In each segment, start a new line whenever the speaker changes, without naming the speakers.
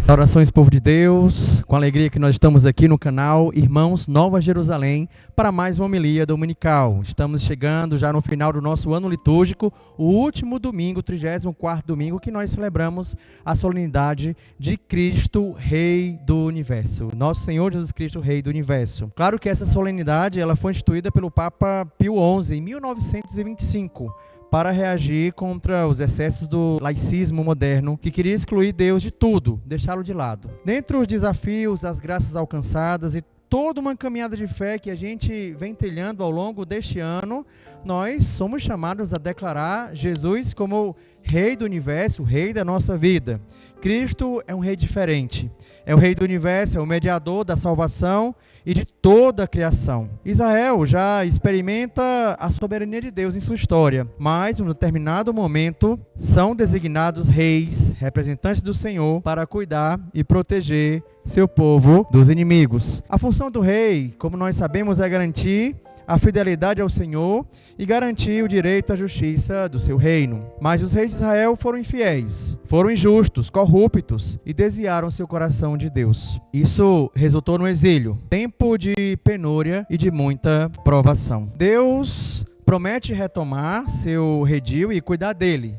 Orações, povo de Deus, com alegria que nós estamos aqui no canal Irmãos Nova Jerusalém para mais uma homilia dominical. Estamos chegando já no final do nosso ano litúrgico, o último domingo, 34º domingo, que nós celebramos a solenidade de Cristo, Rei do Universo. Nosso Senhor Jesus Cristo, Rei do Universo. Claro que essa solenidade ela foi instituída pelo Papa Pio XI em 1925. Para reagir contra os excessos do laicismo moderno, que queria excluir Deus de tudo, deixá-lo de lado. Dentre os desafios, as graças alcançadas e toda uma caminhada de fé que a gente vem trilhando ao longo deste ano, nós somos chamados a declarar Jesus como Rei do Universo, Rei da nossa vida. Cristo é um Rei diferente. É o Rei do Universo, é o mediador da salvação e de toda a criação. Israel já experimenta a soberania de Deus em sua história, mas, em um determinado momento, são designados reis, representantes do Senhor, para cuidar e proteger seu povo dos inimigos. A função do rei, como nós sabemos, é garantir a fidelidade ao Senhor e garantir o direito à justiça do seu reino. Mas os reis de Israel foram infiéis, foram injustos, corruptos e desviaram seu coração de Deus. Isso resultou no exílio, tempo de penúria e de muita provação. Deus promete retomar seu redil e cuidar dele.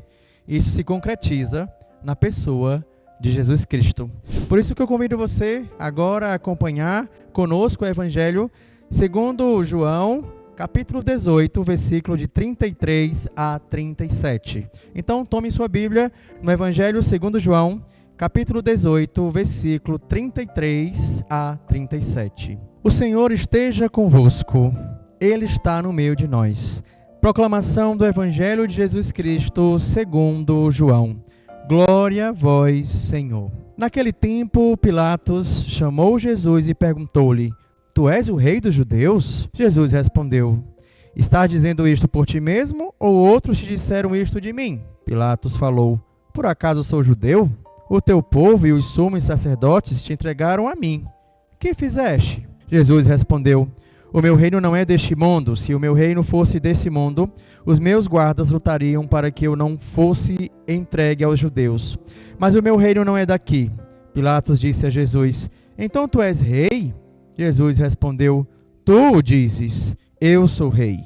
Isso se concretiza na pessoa de Jesus Cristo. Por isso que eu convido você agora a acompanhar conosco o Evangelho segundo João, capítulo 18, versículo de 33 a 37. Então, tome sua Bíblia no Evangelho segundo João, capítulo 18, versículo 33 a 37. O Senhor esteja convosco, Ele está no meio de nós. Proclamação do Evangelho de Jesus Cristo segundo João. Glória a vós, Senhor. Naquele tempo, Pilatos chamou Jesus e perguntou-lhe: Tu és o rei dos judeus? Jesus respondeu: Estás dizendo isto por ti mesmo, ou outros te disseram isto de mim? Pilatos falou: Por acaso sou judeu? O teu povo e os sumos sacerdotes te entregaram a mim. Que fizeste? Jesus respondeu: O meu reino não é deste mundo. Se o meu reino fosse desse mundo, os meus guardas lutariam para que eu não fosse entregue aos judeus. Mas o meu reino não é daqui. Pilatos disse a Jesus: Então tu és rei? Jesus respondeu: Tu o dizes, eu sou rei.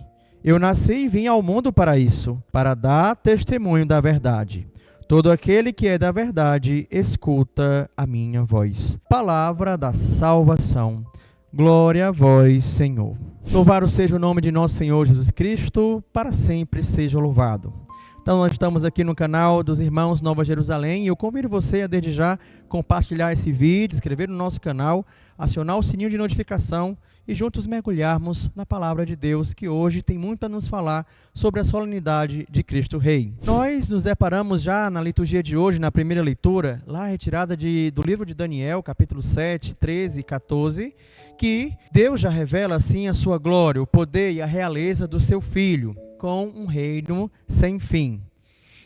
Eu nasci e vim ao mundo para isso, para dar testemunho da verdade. Todo aquele que é da verdade, escuta a minha voz. Palavra da salvação. Glória a vós, Senhor. Louvado seja o nome de nosso Senhor Jesus Cristo, para sempre seja louvado. Então nós estamos aqui no canal dos Irmãos Nova Jerusalém e eu convido você a desde já compartilhar esse vídeo, inscrever no nosso canal, acionar o sininho de notificação e juntos mergulharmos na Palavra de Deus, que hoje tem muito a nos falar sobre a solenidade de Cristo Rei. Nós nos deparamos já na liturgia de hoje, na primeira leitura, lá retirada do livro de Daniel, capítulo 7, 13 e 14, que Deus já revela assim a sua glória, o poder e a realeza do seu Filho, com um reino sem fim.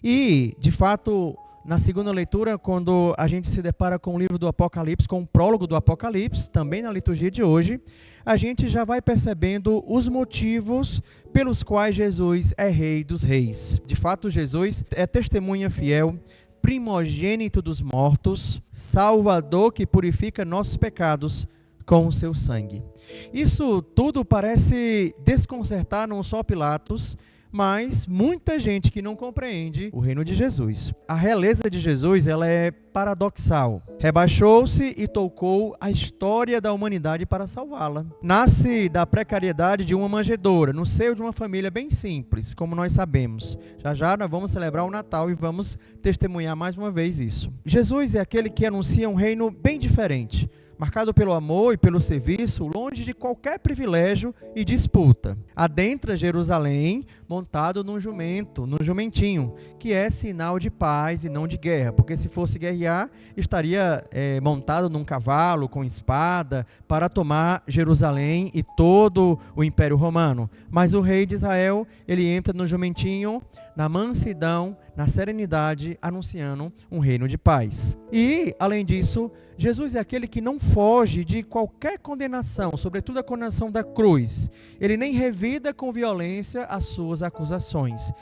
E, de fato, na segunda leitura, quando a gente se depara com o livro do Apocalipse, com o prólogo do Apocalipse, também na liturgia de hoje, a gente já vai percebendo os motivos pelos quais Jesus é Rei dos Reis. De fato, Jesus é testemunha fiel, primogênito dos mortos, Salvador que purifica nossos pecados com o seu sangue. Isso tudo parece desconcertar não só Pilatos, mas muita gente que não compreende o reino de Jesus. A realeza de Jesus, ela é paradoxal. Rebaixou-se e tocou a história da humanidade para salvá-la. Nasce da precariedade de uma manjedoura, no seio de uma família bem simples, como nós sabemos. Já já nós vamos celebrar o Natal e vamos testemunhar mais uma vez isso. Jesus é aquele que anuncia um reino bem diferente, marcado pelo amor e pelo serviço, longe de qualquer privilégio e disputa. Adentra Jerusalém montado num jumentinho, que é sinal de paz e não de guerra, porque se fosse guerrear, estaria montado num cavalo com espada para tomar Jerusalém e todo o Império Romano. Mas o rei de Israel, ele entra no jumentinho na mansidão, na serenidade, anunciando um reino de paz. E, além disso, Jesus é aquele que não foge de qualquer condenação, sobretudo a condenação da cruz. Ele nem revida com violência as suas acusações.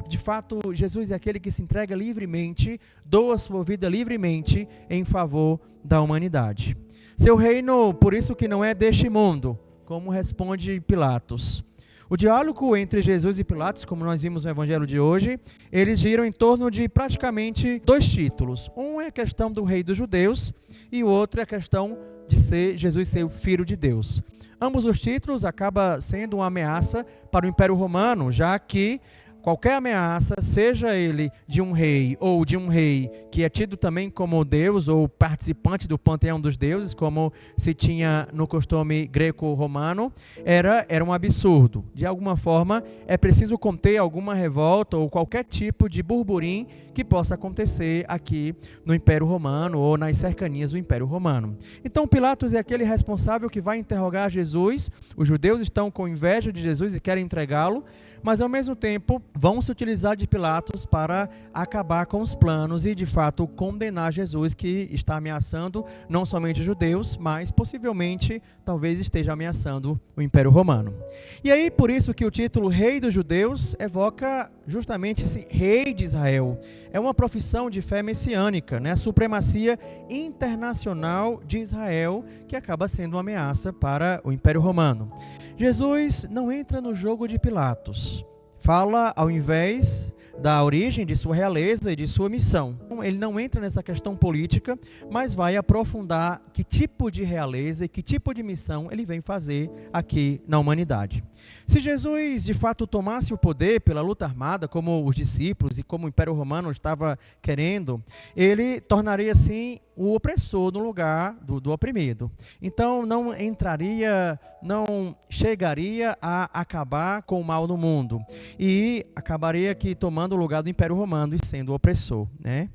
De fato, Jesus é aquele que se entrega livremente, doa sua vida livremente em favor da humanidade. Seu reino, por isso que não é deste mundo, como responde Pilatos. O diálogo entre Jesus e Pilatos, como nós vimos no evangelho de hoje, eles giram em torno de praticamente dois títulos. Um é a questão do rei dos judeus e o outro é a questão de Jesus ser o filho de Deus. Ambos os títulos acabam sendo uma ameaça para o Império Romano, já que qualquer ameaça, seja ele de um rei ou de um rei que é tido também como Deus ou participante do panteão dos deuses, como se tinha no costume greco-romano, era um absurdo. De alguma forma, é preciso conter alguma revolta ou qualquer tipo de burburinho que possa acontecer aqui no Império Romano ou nas cercanias do Império Romano. Então, Pilatos é aquele responsável que vai interrogar Jesus. Os judeus estão com inveja de Jesus e querem entregá-lo, mas ao mesmo tempo vão se utilizar de Pilatos para acabar com os planos e de fato condenar Jesus, que está ameaçando não somente os judeus, mas possivelmente talvez esteja ameaçando o Império Romano. E aí por isso que o título Rei dos Judeus evoca justamente esse Rei de Israel. É uma profissão de fé messiânica, né? A supremacia internacional de Israel, que acaba sendo uma ameaça para o Império Romano. Jesus não entra no jogo de Pilatos. Fala, ao invés da origem de sua realeza e de sua missão. Ele não entra nessa questão política, mas vai aprofundar que tipo de realeza e que tipo de missão ele vem fazer aqui na humanidade. Se Jesus de fato tomasse o poder pela luta armada, como os discípulos e como o Império Romano estava querendo, ele tornaria assim o opressor no lugar do oprimido. Então não chegaria a acabar com o mal no mundo e acabaria aqui tomando o lugar do Império Romano e sendo o opressor, né?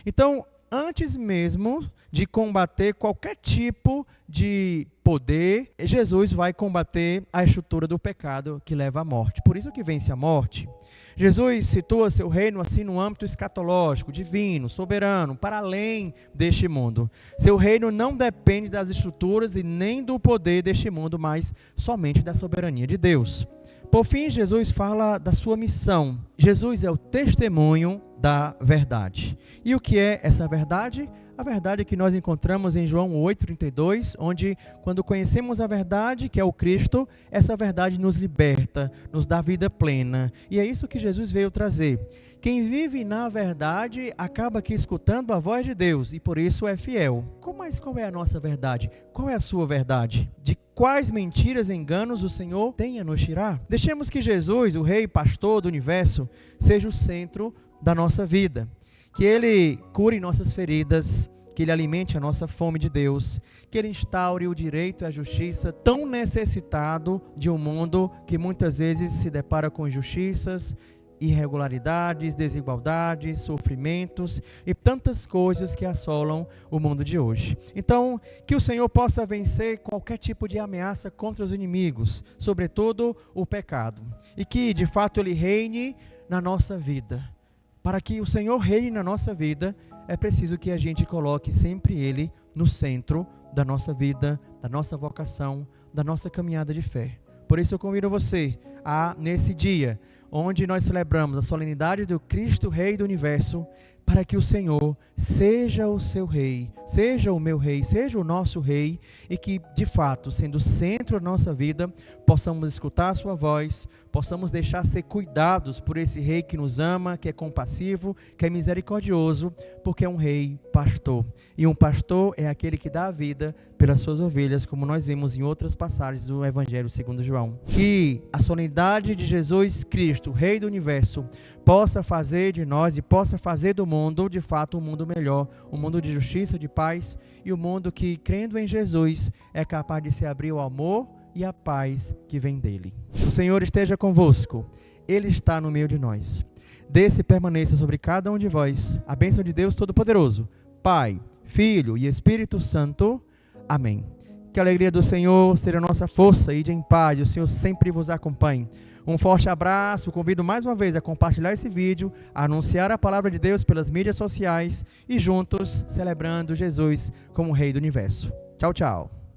Então, antes mesmo de combater qualquer tipo de poder, Jesus vai combater a estrutura do pecado que leva à morte. Por isso que vence a morte. Jesus situa seu reino assim no âmbito escatológico, divino, soberano, para além deste mundo. Seu reino não depende das estruturas e nem do poder deste mundo, mas somente da soberania de Deus. Por fim, Jesus fala da sua missão. Jesus é o testemunho da verdade. E o que é essa verdade? A verdade que nós encontramos em João 8,32, onde quando conhecemos a verdade, que é o Cristo, essa verdade nos liberta, nos dá vida plena. E é isso que Jesus veio trazer. Quem vive na verdade acaba aqui escutando a voz de Deus e por isso é fiel. Mas qual é a nossa verdade? Qual é a sua verdade? De quais mentiras e enganos o Senhor tem a nos tirar? Deixemos que Jesus, o Rei e Pastor do Universo, seja o centro da nossa vida. Que Ele cure nossas feridas, que Ele alimente a nossa fome de Deus, que Ele instaure o direito e a justiça tão necessitado de um mundo que muitas vezes se depara com injustiças, irregularidades, desigualdades, sofrimentos e tantas coisas que assolam o mundo de hoje. Então, que o Senhor possa vencer qualquer tipo de ameaça contra os inimigos, sobretudo o pecado, e que de fato Ele reine na nossa vida. Para que o Senhor reine na nossa vida, é preciso que a gente coloque sempre Ele no centro da nossa vida, da nossa vocação, da nossa caminhada de fé. Por isso eu convido você a, nesse dia, onde nós celebramos a solenidade do Cristo Rei do Universo, para que o Senhor seja o seu Rei, seja o meu Rei, seja o nosso Rei, e que, de fato, sendo o centro da nossa vida, possamos escutar a sua voz, possamos deixar ser cuidados por esse Rei que nos ama, que é compassivo, que é misericordioso, porque é um Rei pastor. E um pastor é aquele que dá a vida pelas suas ovelhas, como nós vimos em outras passagens do Evangelho segundo João. Que a solenidade de Jesus Cristo, Rei do Universo, possa fazer de nós e possa fazer do mundo, de fato, um mundo melhor, um mundo de justiça, de paz, e um mundo que, crendo em Jesus, é capaz de se abrir ao amor e à paz que vem dele. O Senhor esteja convosco, Ele está no meio de nós. Desça e permaneça sobre cada um de vós a bênção de Deus Todo-Poderoso, Pai, Filho e Espírito Santo. Amém. Que a alegria do Senhor seja a nossa força, ide em paz, e o Senhor sempre vos acompanhe. Um forte abraço, convido mais uma vez a compartilhar esse vídeo, a anunciar a palavra de Deus pelas mídias sociais e juntos celebrando Jesus como Rei do Universo. Tchau, tchau.